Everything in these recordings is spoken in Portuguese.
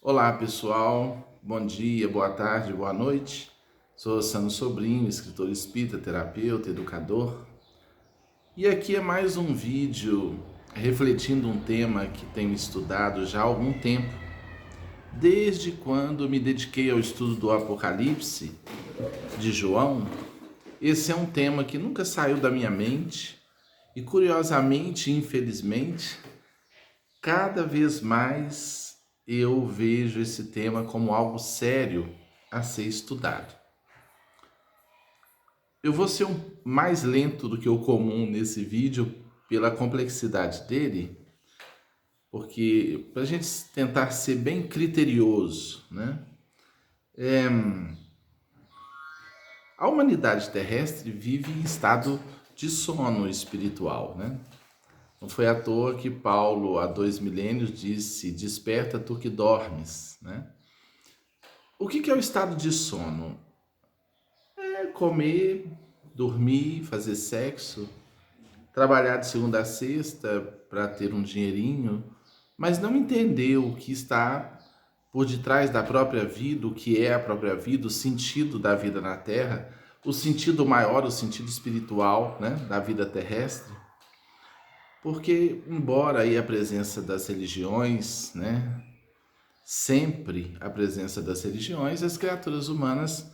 Olá pessoal, bom dia, boa tarde, boa noite. Sou Sano Sobrinho, escritor espírita, terapeuta, educador. E aqui é mais um vídeo refletindo um tema que tenho estudado já há algum tempo. Desde quando me dediquei ao estudo do Apocalipse de João, esse é um tema que nunca saiu da minha mente e, curiosamente, infelizmente, cada vez mais eu vejo esse tema como algo sério a ser estudado. Eu vou ser mais lento do que o comum nesse vídeo pela complexidade dele, porque para a gente tentar ser bem criterioso, né? A humanidade terrestre vive em estado de sono espiritual, né? Não foi à toa que Paulo, há 2 milênios, disse: desperta tu que dormes, né? O que é o estado de sono? É comer, dormir, fazer sexo, trabalhar de segunda a sexta para ter um dinheirinho, mas não entender o que está por detrás da própria vida, o que é a própria vida, o sentido da vida na Terra, o sentido maior, o sentido espiritual, né, da vida terrestre. Porque, embora aí a presença das religiões, né, sempre a presença das religiões, as criaturas humanas,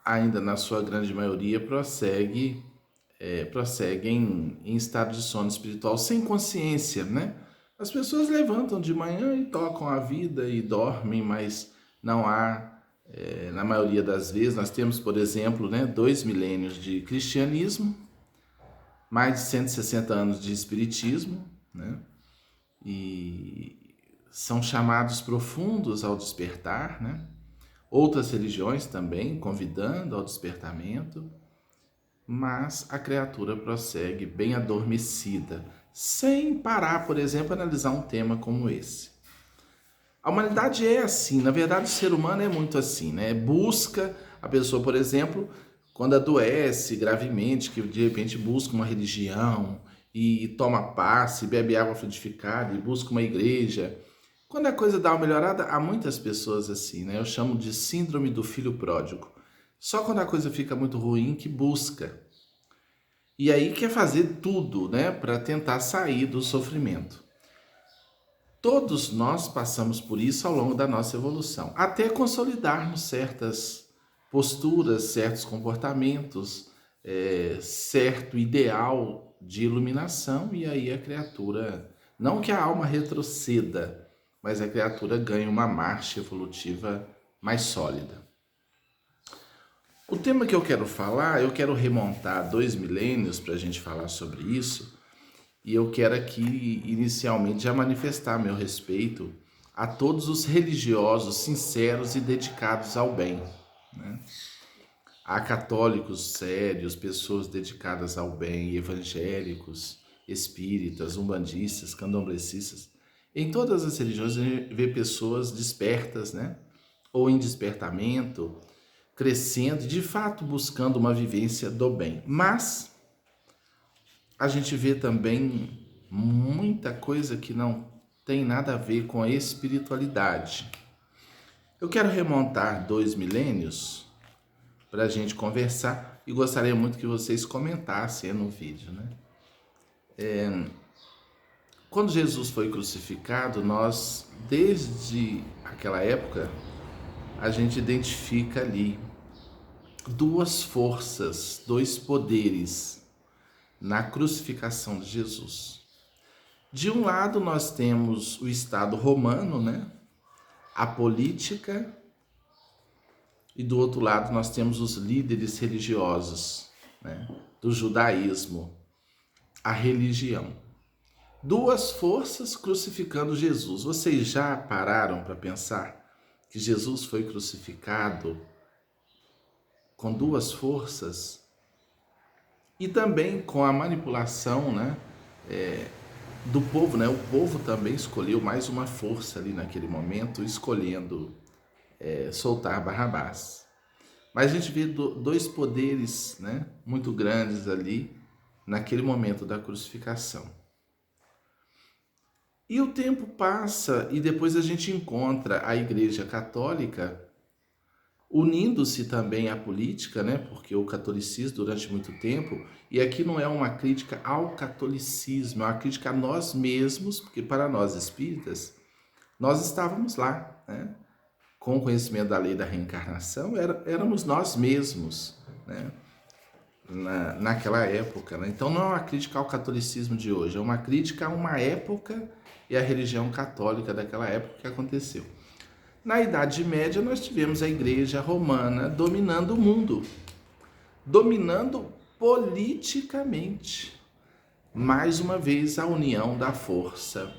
ainda na sua grande maioria, prosseguem em estado de sono espiritual sem consciência, né? As pessoas levantam de manhã e tocam a vida e dormem, mas não há, na maioria das vezes, nós temos, por exemplo, né, 2 milênios de cristianismo, mais de 160 anos de espiritismo, né? E são chamados profundos ao despertar, né? Outras religiões também convidando ao despertamento, mas a criatura prossegue bem adormecida, sem parar, por exemplo, analisar um tema como esse. A humanidade é assim, na verdade o ser humano é muito assim, né? Busca a pessoa, por exemplo, quando adoece gravemente, que de repente busca uma religião e toma passe, bebe água frutificada e busca uma igreja. Quando a coisa dá uma melhorada, há muitas pessoas assim, né? Eu chamo de síndrome do filho pródigo. Só quando a coisa fica muito ruim que busca. E aí quer fazer tudo, né, para tentar sair do sofrimento. Todos nós passamos por isso ao longo da nossa evolução, até consolidarmos certas posturas, certos comportamentos, certo ideal de iluminação, e aí a criatura, não que a alma retroceda, mas a criatura ganha uma marcha evolutiva mais sólida. O tema que eu quero falar, eu quero remontar 2 milênios para a gente falar sobre isso, e eu quero aqui inicialmente já manifestar meu respeito a todos os religiosos sinceros e dedicados ao bem, né? Há católicos sérios, pessoas dedicadas ao bem, evangélicos, espíritas, umbandistas, candomblecistas. Em todas as religiões a gente vê pessoas despertas, né? Ou em despertamento, crescendo, de fato buscando uma vivência do bem. Mas a gente vê também muita coisa que não tem nada a ver com a espiritualidade. Eu quero remontar 2 milênios para a gente conversar e gostaria muito que vocês comentassem no vídeo, né? Quando Jesus foi crucificado, nós, desde aquela época, a gente identifica ali duas forças, dois poderes na crucificação de Jesus. De um lado nós temos o Estado romano, né? A política, e do outro lado nós temos os líderes religiosos, né? Do judaísmo, a religião. Duas forças crucificando Jesus. Vocês já pararam para pensar que Jesus foi crucificado com duas forças e também com a manipulação, né, do povo, né? O povo também escolheu mais uma força ali naquele momento, escolhendo soltar Barrabás. Mas a gente vê dois poderes, né, muito grandes ali naquele momento da crucificação. E o tempo passa e depois a gente encontra a Igreja Católica unindo-se também à política, né? Porque o catolicismo durante muito tempo, e aqui não é uma crítica ao catolicismo, é uma crítica a nós mesmos, porque para nós espíritas, nós estávamos lá, né? Com o conhecimento da lei da reencarnação, éramos nós mesmos, né? Naquela época, né? Então não é uma crítica ao catolicismo de hoje, é uma crítica a uma época e a religião católica daquela época que aconteceu. Na Idade Média, nós tivemos a Igreja Romana dominando o mundo, dominando politicamente. Mais uma vez, a união da força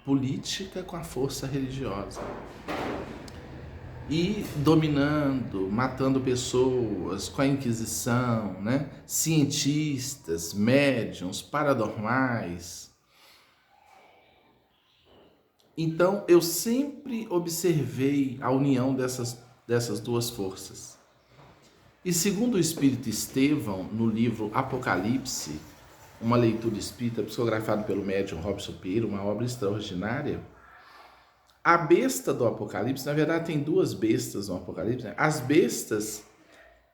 política com a força religiosa. E dominando, matando pessoas com a Inquisição, né? Cientistas, médiuns, paranormais. Então, eu sempre observei a união dessas duas forças. E segundo o Espírito Estevão, no livro Apocalipse, uma leitura espírita psicografada pelo médium Robson Pinheiro, uma obra extraordinária, a besta do Apocalipse, na verdade tem duas bestas no Apocalipse, né? As bestas,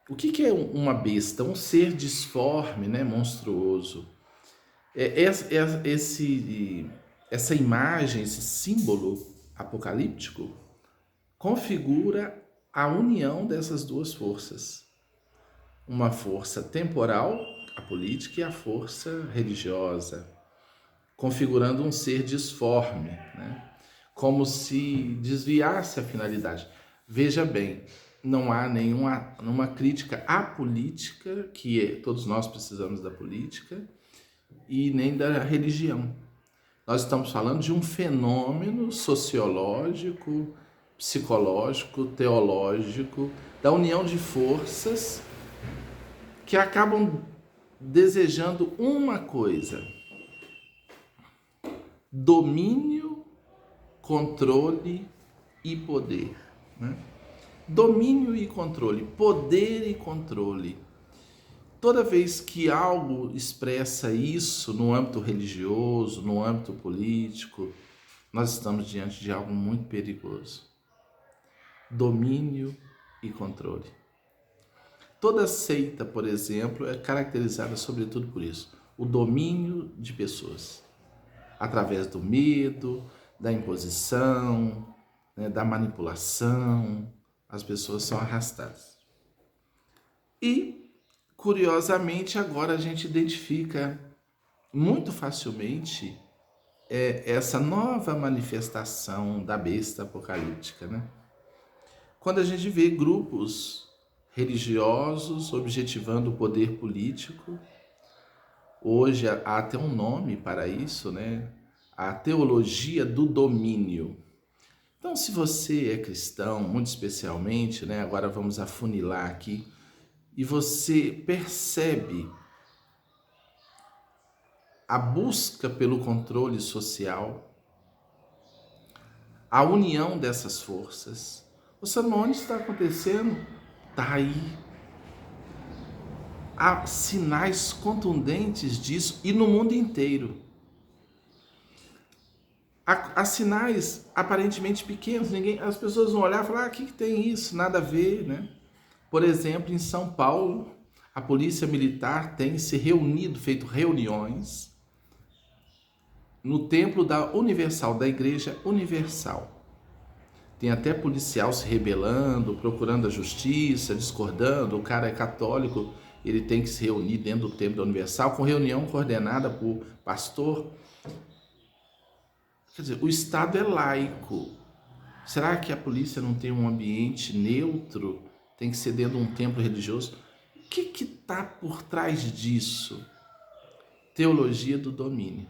o que é uma besta? Um ser disforme, né? Monstruoso. Essa imagem, esse símbolo apocalíptico, configura a união dessas duas forças. Uma força temporal, a política, e a força religiosa, configurando um ser disforme, né? Como se desviasse a finalidade. Veja bem, não há nenhuma crítica à política, todos nós precisamos da política, e nem da religião. Nós estamos falando de um fenômeno sociológico, psicológico, teológico, da união de forças que acabam desejando uma coisa: domínio, controle e poder, né? Domínio e controle, poder e controle. Toda vez que algo expressa isso no âmbito religioso, no âmbito político, nós estamos diante de algo muito perigoso. Domínio e controle. Toda seita, por exemplo, é caracterizada sobretudo por isso: o domínio de pessoas, através do medo, da imposição, né, da manipulação. As pessoas são arrastadas. E curiosamente, agora a gente identifica muito facilmente essa nova manifestação da besta apocalíptica, né? Quando a gente vê grupos religiosos objetivando o poder político, hoje há até um nome para isso, né? A teologia do domínio. Então, se você é cristão, muito especialmente, né? Agora vamos afunilar aqui, e você percebe a busca pelo controle social, a união dessas forças. Você, onde está acontecendo? Está aí. Há sinais contundentes disso, e no mundo inteiro. Há sinais aparentemente pequenos, as pessoas vão olhar e falar: o que tem isso? Nada a ver, né? Por exemplo, em São Paulo, a polícia militar tem se reunido, feito reuniões no templo da Universal, da Igreja Universal. Tem até policial se rebelando, procurando a justiça, discordando. O cara é católico, ele tem que se reunir dentro do templo da Universal, com reunião coordenada por pastor. Quer dizer, o Estado é laico. Será que a polícia não tem um ambiente neutro? Tem que ser dentro de um templo religioso? O que está por trás disso? Teologia do domínio.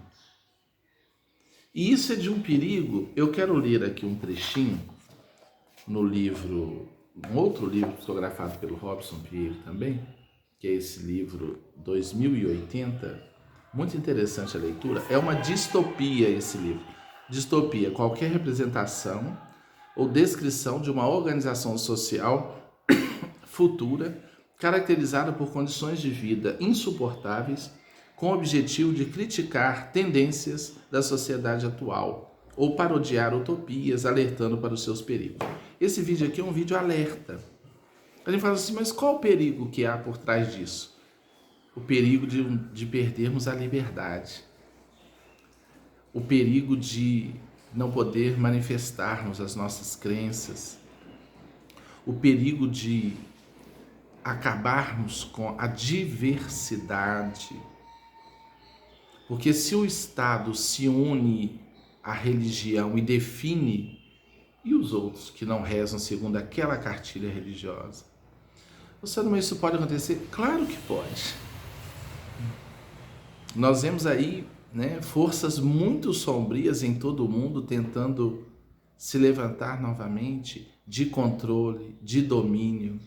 E isso é de um perigo. Eu quero ler aqui um trechinho no livro, um outro livro psicografado pelo Robson Pinheiro também, que é esse livro 2080. Muito interessante a leitura. É uma distopia esse livro. Distopia, qualquer representação ou descrição de uma organização social futura, caracterizada por condições de vida insuportáveis, com o objetivo de criticar tendências da sociedade atual ou parodiar utopias, alertando para os seus perigos. Esse vídeo aqui é um vídeo alerta. A gente fala assim, mas qual o perigo que há por trás disso? O perigo de perdermos a liberdade. O perigo de não poder manifestarmos as nossas crenças. O perigo de acabarmos com a diversidade. Porque se o Estado se une à religião e define, e os outros que não rezam segundo aquela cartilha religiosa? Você não, isso pode acontecer? Claro que pode. Nós vemos aí, né, forças muito sombrias em todo o mundo tentando se levantar novamente de controle, de domínio.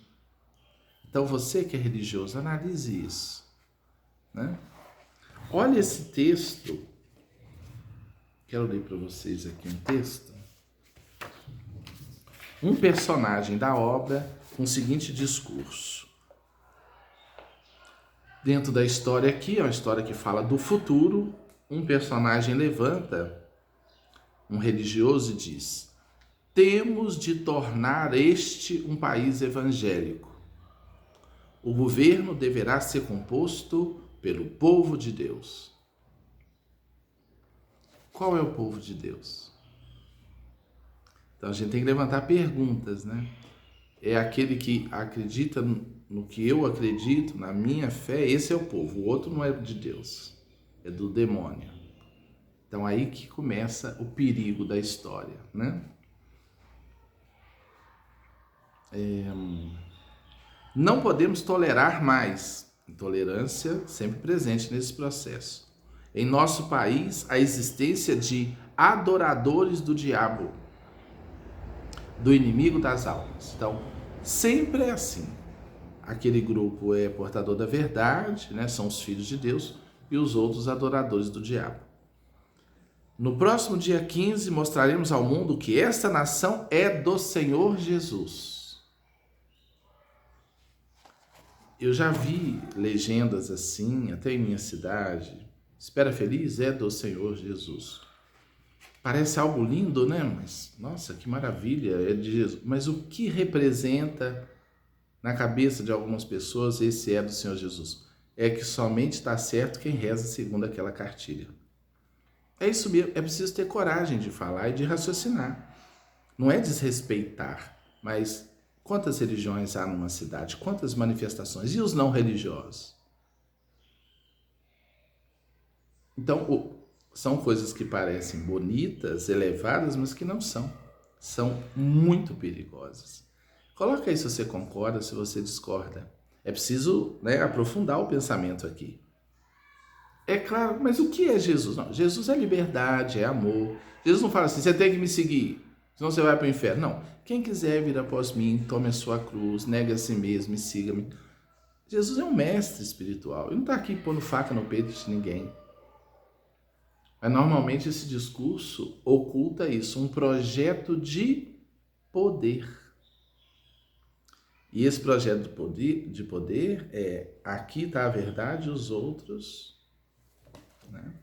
Então você que é religioso, analise isso, né? Olha esse texto. Quero ler para vocês aqui um texto. Um personagem da obra com o seguinte discurso. Dentro da história aqui, é uma história que fala do futuro, um personagem levanta, um religioso, e diz: temos de tornar este um país evangélico. O governo deverá ser composto pelo povo de Deus. Qual é o povo de Deus? Então a gente tem que levantar perguntas, né? É aquele que acredita no que eu acredito, na minha fé, esse é o povo. O outro não é de Deus, é do demônio. Então aí que começa o perigo da história, né? Não podemos tolerar mais. Intolerância sempre presente nesse processo. Em nosso país, a existência de adoradores do diabo, do inimigo das almas. Então, sempre é assim. Aquele grupo é portador da verdade, né? São os filhos de Deus, e os outros adoradores do diabo. No próximo dia 15, mostraremos ao mundo que esta nação é do Senhor Jesus. Eu já vi legendas assim, até em minha cidade. Espera feliz é do Senhor Jesus. Parece algo lindo, né? Mas, nossa, que maravilha, é de Jesus. Mas o que representa na cabeça de algumas pessoas esse é do Senhor Jesus? É que somente está certo quem reza segundo aquela cartilha. É isso mesmo, é preciso ter coragem de falar e de raciocinar. Não é desrespeitar, mas quantas religiões há numa cidade? Quantas manifestações? E os não religiosos? Então, são coisas que parecem bonitas, elevadas, mas que não são. São muito perigosas. Coloca aí se você concorda, se você discorda. É preciso, né, aprofundar o pensamento aqui. É claro, mas o que é Jesus? Não, Jesus é liberdade, é amor. Jesus não fala assim, você tem que me seguir, senão você vai para o inferno. Não, quem quiser vir após mim, tome a sua cruz, negue a si mesmo e siga-me. Jesus é um mestre espiritual, ele não está aqui pondo faca no peito de ninguém. Mas normalmente esse discurso oculta isso, um projeto de poder. E esse projeto de poder é, aqui está a verdade, os outros, né?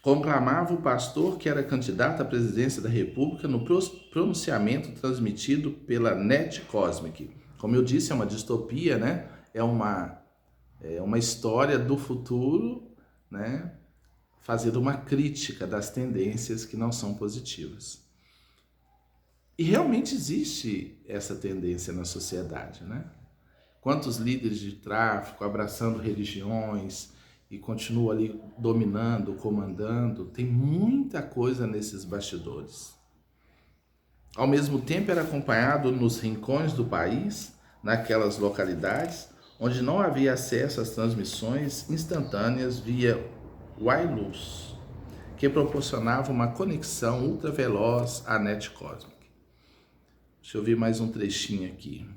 Conclamava o pastor que era candidato à presidência da República no pronunciamento transmitido pela NET Cosmic. Como eu disse, é uma distopia, né? É uma história do futuro, né? Fazendo uma crítica das tendências que não são positivas. E realmente existe essa tendência na sociedade, né? Quantos líderes de tráfico abraçando religiões e continuam ali dominando, comandando, tem muita coisa nesses bastidores. Ao mesmo tempo era acompanhado nos rincões do país, naquelas localidades onde não havia acesso às transmissões instantâneas via wireless, que proporcionava uma conexão ultraveloz à NET Cosmic. Deixa eu ver mais um trechinho aqui.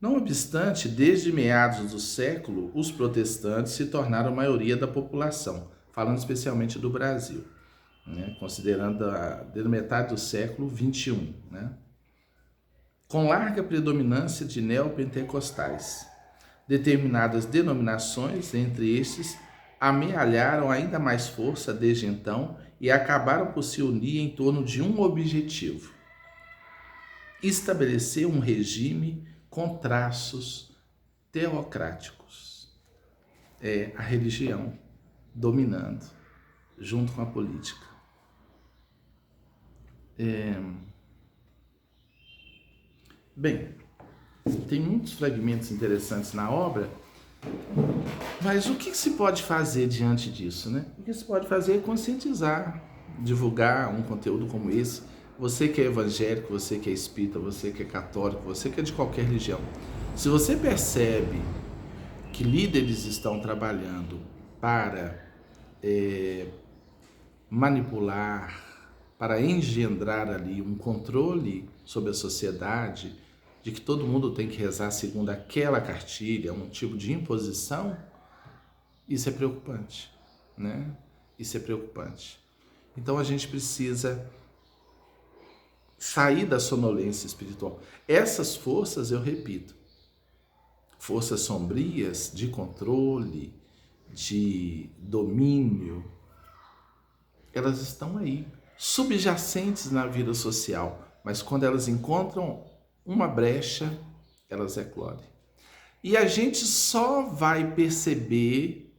Não obstante, desde meados do século, os protestantes se tornaram a maioria da população, falando especialmente do Brasil, né? Considerando desde metade do século XXI, né? com larga predominância de neopentecostais. Determinadas denominações, entre estes, amealharam ainda mais força desde então e acabaram por se unir em torno de um objetivo: estabelecer um regime com traços teocráticos. É a religião dominando junto com a política. Bem, tem muitos fragmentos interessantes na obra, mas o que se pode fazer diante disso, né? O que se pode fazer é conscientizar, divulgar um conteúdo como esse. Você que é evangélico, você que é espírita, você que é católico, você que é de qualquer religião. Se você percebe que líderes estão trabalhando para manipular, para engendrar ali um controle sobre a sociedade, de que todo mundo tem que rezar segundo aquela cartilha, um tipo de imposição, isso é preocupante, né? Isso é preocupante. Então a gente precisa sair da sonolência espiritual. Essas forças, eu repito, forças sombrias de controle, de domínio, elas estão aí, subjacentes na vida social, mas quando elas encontram uma brecha, elas eclodem. E a gente só vai perceber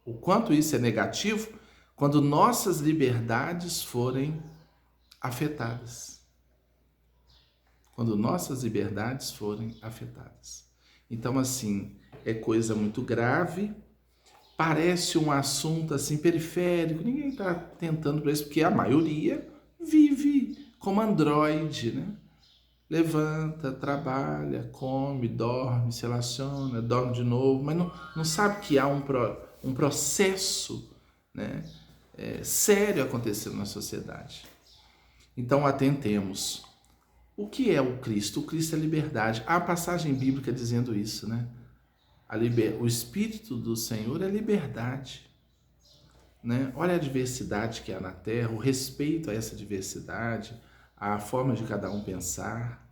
o quanto isso é negativo quando nossas liberdades forem afetadas. Quando nossas liberdades forem afetadas. Então, assim, é coisa muito grave, parece um assunto assim periférico, ninguém está tentando para isso, porque a maioria vive como androide, né? Levanta, trabalha, come, dorme, se relaciona, dorme de novo, mas não sabe que há um processo, né, sério acontecendo na sociedade. Então, atentemos. O que é o Cristo? O Cristo é liberdade. Há passagem bíblica dizendo isso, né? O Espírito do Senhor é liberdade, né? Olha a diversidade que há na Terra, o respeito a essa diversidade, a forma de cada um pensar.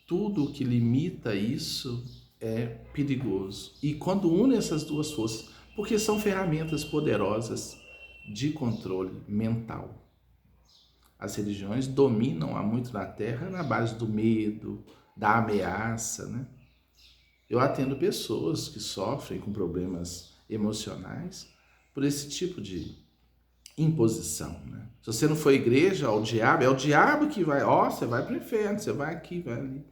Tudo que limita isso é perigoso. E quando une essas duas forças, porque são ferramentas poderosas de controle mental. As religiões dominam há muito na Terra na base do medo, da ameaça, né? Eu atendo pessoas que sofrem com problemas emocionais por esse tipo de imposição, né? Se você não for à igreja, é o diabo que vai, você vai para o inferno, você vai aqui, vai ali.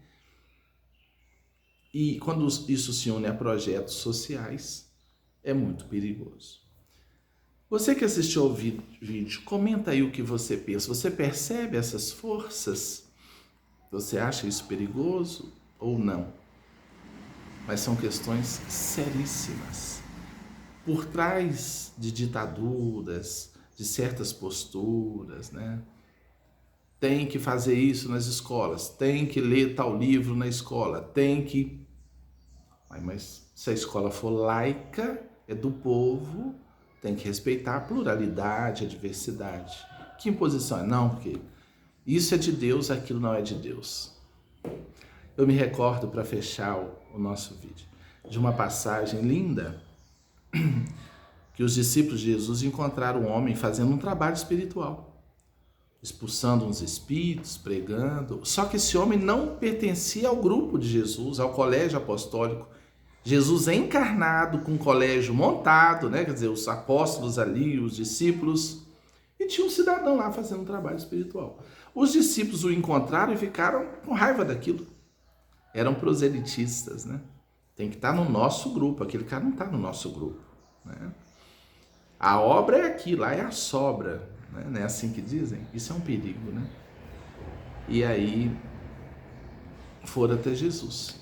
E quando isso se une a projetos sociais, é muito perigoso. Você que assistiu ao vídeo, comenta aí o que você pensa. Você percebe essas forças? Você acha isso perigoso ou não? Mas são questões seríssimas. Por trás de ditaduras, de certas posturas, né? Tem que fazer isso nas escolas, tem que ler tal livro na escola, tem que... Mas se a escola for laica, é do povo, tem que respeitar a pluralidade, a diversidade. Que imposição é? Não, porque isso é de Deus, aquilo não é de Deus. Eu me recordo, para fechar o nosso vídeo, de uma passagem linda que os discípulos de Jesus encontraram um homem fazendo um trabalho espiritual, expulsando uns espíritos, pregando. Só que esse homem não pertencia ao grupo de Jesus, ao colégio apostólico. Jesus é encarnado com um colégio montado, né? Quer dizer, os apóstolos ali, os discípulos, e tinha um cidadão lá fazendo um trabalho espiritual. Os discípulos o encontraram e ficaram com raiva daquilo. Eram proselitistas, né? Tem que estar no nosso grupo, aquele cara não está no nosso grupo, né? A obra é aqui, lá é a sobra, né? Não é assim que dizem? Isso é um perigo, né? E aí foram até Jesus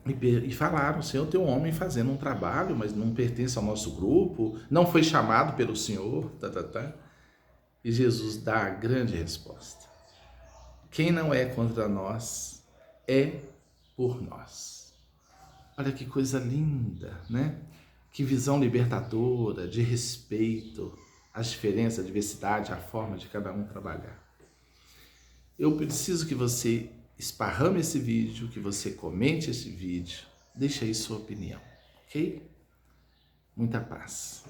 e falaram: Senhor, tem um homem fazendo um trabalho, mas não pertence ao nosso grupo, não foi chamado pelo Senhor, E Jesus dá a grande resposta: quem não é contra nós é por nós. Olha que coisa linda, né? Que visão libertadora, de respeito às diferenças, à diversidade, à forma de cada um trabalhar. Eu preciso que você esparrame esse vídeo, que você comente esse vídeo, deixe aí sua opinião, ok? Muita paz.